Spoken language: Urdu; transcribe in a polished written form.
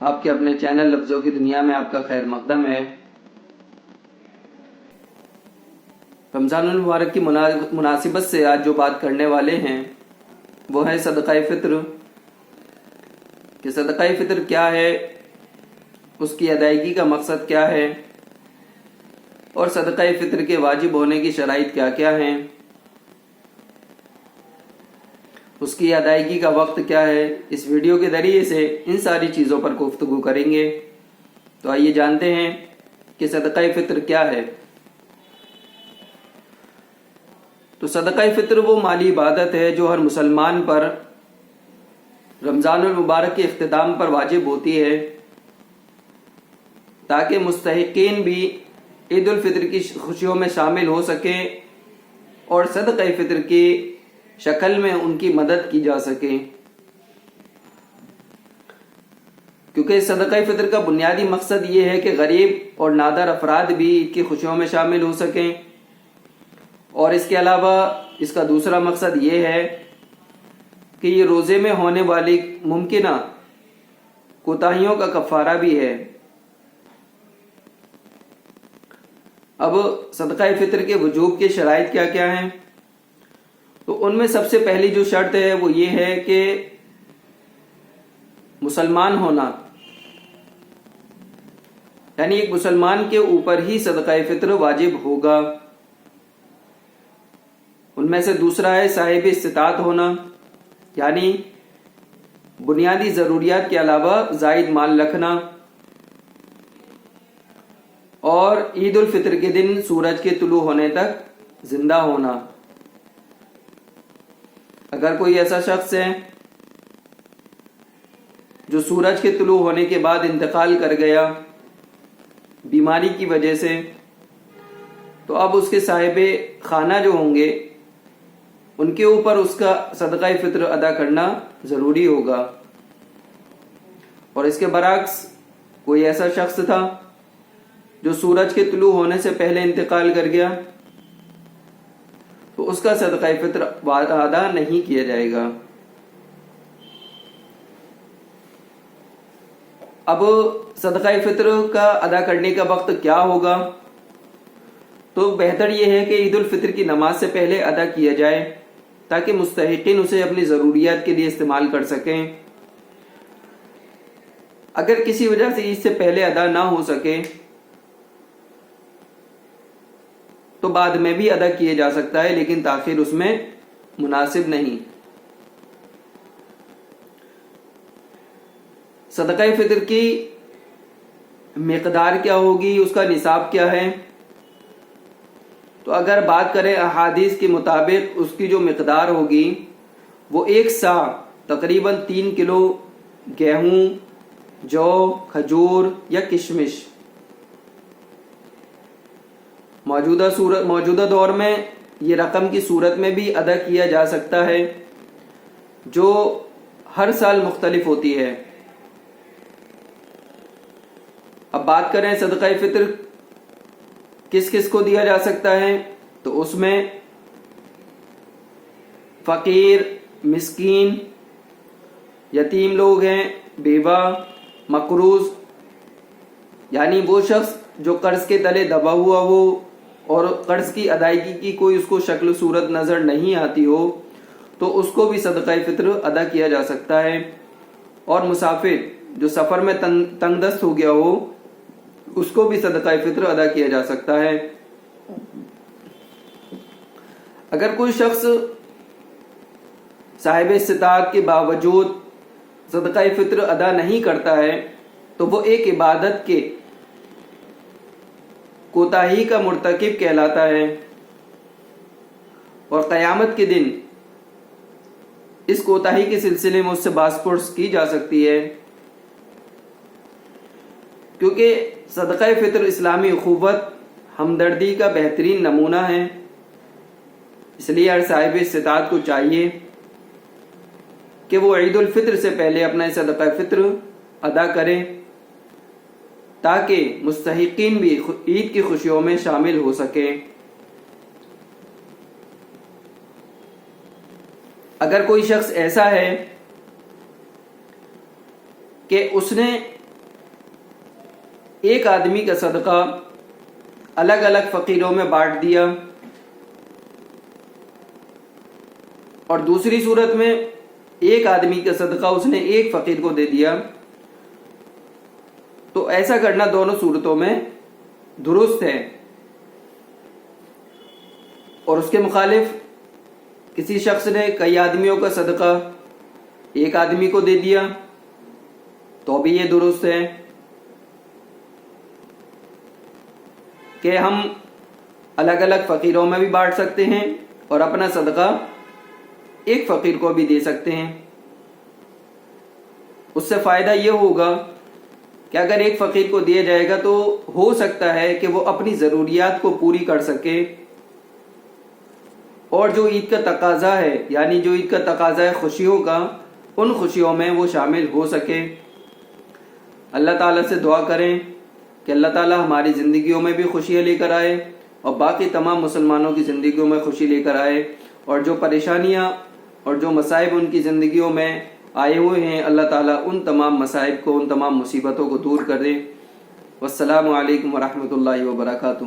آپ کے اپنے چینل لفظوں کی دنیا میں آپ کا خیر مقدم ہے۔ رمضان المبارک کی مناسبت سے آج جو بات کرنے والے ہیں وہ ہے صدقہ فطر، کہ صدقہ فطر کیا ہے، اس کی ادائیگی کا مقصد کیا ہے، اور صدقہ فطر کے واجب ہونے کی شرائط کیا کیا ہیں، اس کی ادائیگی کا وقت کیا ہے۔ اس ویڈیو کے ذریعے سے ان ساری چیزوں پر گفتگو کریں گے۔ تو آئیے جانتے ہیں کہ صدقہ فطر کیا ہے۔ تو صدقہ فطر وہ مالی عبادت ہے جو ہر مسلمان پر رمضان المبارک کے اختتام پر واجب ہوتی ہے، تاکہ مستحقین بھی عید الفطر کی خوشیوں میں شامل ہو سکیں اور صدقہ فطر کی شکل میں ان کی مدد کی جا سکے، کیونکہ صدقہ فطر کا بنیادی مقصد یہ ہے کہ غریب اور نادر افراد بھی عید کی خوشیوں میں شامل ہو سکیں، اور اس کے علاوہ اس کا دوسرا مقصد یہ ہے کہ یہ روزے میں ہونے والی ممکنہ کوتاہیوں کا کفارہ بھی ہے۔ اب صدقہ فطر کے وجوب کے شرائط کیا کیا ہیں؟ تو ان میں سب سے پہلی جو شرط ہے وہ یہ ہے کہ مسلمان ہونا، یعنی ایک مسلمان کے اوپر ہی صدقہ فطر واجب ہوگا۔ ان میں سے دوسرا ہے صاحب استطاعت ہونا، یعنی بنیادی ضروریات کے علاوہ زائد مال رکھنا، اور عید الفطر کے دن سورج کے طلوع ہونے تک زندہ ہونا۔ اگر کوئی ایسا شخص ہے جو سورج کے طلوع ہونے کے بعد انتقال کر گیا بیماری کی وجہ سے، تو اب اس کے صاحب خانہ جو ہوں گے ان کے اوپر اس کا صدقہ فطر ادا کرنا ضروری ہوگا۔ اور اس کے برعکس کوئی ایسا شخص تھا جو سورج کے طلوع ہونے سے پہلے انتقال کر گیا، تو اس کا صدقہ فطر ادا نہیں کیا جائے گا۔ اب صدقہ فطر کا ادا کرنے کا وقت کیا ہوگا؟ تو بہتر یہ ہے کہ عید الفطر کی نماز سے پہلے ادا کیا جائے، تاکہ مستحقین اسے اپنی ضروریات کے لیے استعمال کر سکیں۔ اگر کسی وجہ سے عید سے پہلے ادا نہ ہو سکے تو بعد میں بھی ادا کیے جا سکتا ہے، لیکن تاخیر اس میں مناسب نہیں۔ صدقہ فطر کی مقدار کیا ہوگی، اس کا نصاب کیا ہے؟ تو اگر بات کریں احادیث کے مطابق اس کی جو مقدار ہوگی وہ 1 سا تقریباً 3 کلو گیہوں، جو، کھجور یا کشمش۔ موجودہ دور میں یہ رقم کی صورت میں بھی ادا کیا جا سکتا ہے، جو ہر سال مختلف ہوتی ہے۔ اب بات کریں صدقہ فطر کس کس کو دیا جا سکتا ہے، تو اس میں فقیر، مسکین، یتیم لوگ ہیں، بیوہ، مقروض، یعنی وہ شخص جو قرض کے تلے دبا ہوا ہو اور قرض کی ادائیگی کی کوئی اس کو شکل صورت نظر نہیں آتی ہو، تو اس کو بھی صدقہ فطر ادا کیا جا سکتا ہے۔ اور مسافر جو سفر میں تنگ دست ہو گیا ہو، اس کو بھی صدقہ فطر ادا کیا جا سکتا ہے۔ اگر کوئی شخص صاحب استطاعت کے باوجود صدقہ فطر ادا نہیں کرتا ہے تو وہ ایک عبادت کے کوتاہی کا مرتکب کہلاتا ہے، اور قیامت کے دن اس کوتاہی کے سلسلے میں اس سے باز پرس کی جا سکتی ہے، کیونکہ صدقہ فطر اسلامی اخوت، ہمدردی کا بہترین نمونہ ہے۔ اس لیے ہر صاحب استطاعت کو چاہیے کہ وہ عید الفطر سے پہلے اپنا صدقہ فطر ادا کرے، تاکہ مستحقین بھی عید کی خوشیوں میں شامل ہو سکیں۔ اگر کوئی شخص ایسا ہے کہ اس نے ایک آدمی کا صدقہ الگ الگ فقیروں میں بانٹ دیا، اور دوسری صورت میں ایک آدمی کا صدقہ اس نے ایک فقیر کو دے دیا، تو ایسا کرنا دونوں صورتوں میں درست ہے۔ اور اس کے مخالف کسی شخص نے کئی آدمیوں کا صدقہ ایک آدمی کو دے دیا تو بھی یہ درست ہے کہ ہم الگ الگ فقیروں میں بھی بانٹ سکتے ہیں اور اپنا صدقہ ایک فقیر کو بھی دے سکتے ہیں۔ اس سے فائدہ یہ ہوگا کہ اگر ایک فقیر کو دیا جائے گا تو ہو سکتا ہے کہ وہ اپنی ضروریات کو پوری کر سکے، اور جو عید کا تقاضا ہے، یعنی جو عید کا تقاضا ہے خوشیوں کا، ان خوشیوں میں وہ شامل ہو سکے۔ اللہ تعالیٰ سے دعا کریں کہ اللہ تعالیٰ ہماری زندگیوں میں بھی خوشیاں لے کر آئے اور باقی تمام مسلمانوں کی زندگیوں میں خوشی لے کر آئے، اور جو پریشانیاں اور جو مصائب ان کی زندگیوں میں آئے ہوئے ہیں، اللہ تعالیٰ ان تمام مصائب کو، ان تمام مصیبتوں کو دور کر دے۔ والسلام علیکم ورحمۃ اللہ وبرکاتہ۔